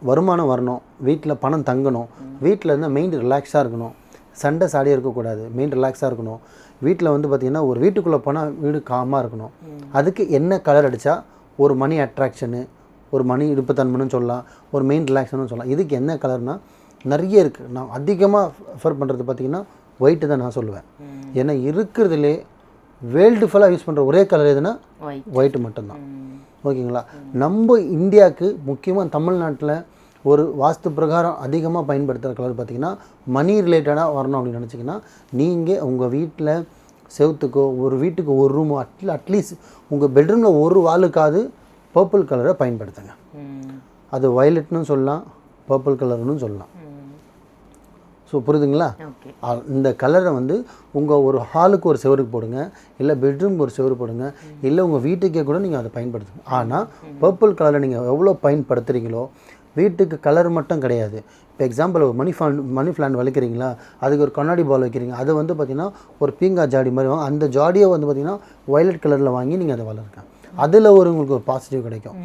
வருமானம் வரணும், வீட்டில் பணம் தங்கணும், வீட்டில் இருந்தால் மைண்ட் ரிலாக்ஸாக இருக்கணும், சண்டை சாடியாக இருக்கக்கூடாது, மைண்ட் ரிலாக்ஸாக இருக்கணும், வீட்டில் வந்து பார்த்திங்கன்னா ஒரு வீட்டுக்குள்ளே போனால் வீடு காமாக இருக்கணும். அதுக்கு என்ன கலர் அடித்தா ஒரு மணி அட்ராக்ஷனு, ஒரு மணி இருப்புத்தன்மைன்னு சொல்லலாம், ஒரு மெயின் ரிலாக்ஷன்னு சொல்லலாம். இதுக்கு என்ன கலர்னால் நிறைய இருக்குது. நான் அதிகமாக ப்ரிஃபர் பண்ணுறது பார்த்திங்கன்னா ஒயிட்டு தான் நான் சொல்லுவேன். ஏன்னா இருக்கிறதுலே வேர்ல்டு ஃபுல்லாக யூஸ் பண்ணுற ஒரே கலர் எதுனா ஒயிட்டு மட்டும்தான். ஓகேங்களா? நம்ம இந்தியாவுக்கு முக்கியமாக தமிழ்நாட்டில் ஒரு வாஸ்து பிரகாரம் அதிகமாக பயன்படுத்துகிற கலர் பார்த்திங்கன்னா மணி ரிலேட்டடாக வரணும் அப்படின்னு நினச்சிங்கன்னா நீங்கள் உங்கள் வீட்டில் செவுத்துக்கோ ஒரு வீட்டுக்கு ஒரு ரூமோ அட்லீஸ்ட் உங்கள் பெட்ரூமில் ஒரு வாலுக்காவது பர்பிள் கலரை பயன்படுத்துங்க. அது வயலட்னு சொல்லலாம், பர்பிள் கலர்னு சொல்லலாம். ஸோ புரியுதுங்களா? இந்த கலரை வந்து உங்கள் ஒரு ஹாலுக்கு ஒரு செவருக்கு போடுங்க, இல்லை பெட்ரூம்க்கு ஒரு செவரு போடுங்க, இல்லை உங்கள் வீட்டுக்கே கூட நீங்கள் அதை பயன்படுத்துங்க. ஆனால் பர்பிள் கலரை நீங்கள் எவ்வளோ பயன்படுத்துகிறீங்களோ, வீட்டுக்கு கலர் மட்டும் கிடையாது. இப்போ எக்ஸாம்பிள் ஒரு மணி பிளான்ட் வளர்க்குறீங்களா, அதுக்கு ஒரு கண்ணாடி பால் வைக்கிறீங்க, அது வந்து பார்த்திங்கன்னா ஒரு பீங்கா ஜாடி மாதிரி வாங்க, அந்த ஜாடியை வந்து பார்த்திங்கன்னா வயலட் கலரில் வாங்கி நீங்கள் அதை வளர்க்க, அதில் உங்களுக்கு ஒரு பாசிட்டிவ் கிடைக்கும்.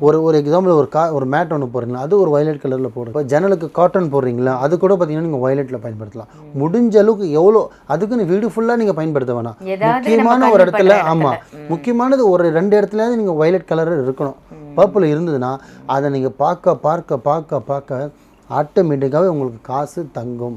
ஒரு எக்ஸாம்பிள் ஒரு மேட் ஒன்று போடுறீங்களா, அது ஒரு வயலட் கலரில் போடுங்க. இப்போ ஜன்னலுக்கு காட்டன் போடுறீங்களா, அது கூட பார்த்தீங்கன்னா நீங்கள் வயலட்டில் பயன்படுத்தலாம். முடிஞ்ச அளவுக்கு எவ்வளோ, அதுக்குன்னு வீடு ஃபுல்லாக நீங்கள் பயன்படுத்த வேணாம். முக்கியமான ஒரு இடத்துல, ஆமாம், முக்கியமானது ஒரு 2 இடத்துலையாவது நீங்கள் வயலட் கலர் இருக்கணும். பர்பிள் இருந்ததுன்னா அதை நீங்கள் பார்க்க ஆட்டோமேட்டிக்காகவே உங்களுக்கு காசு தங்கும்.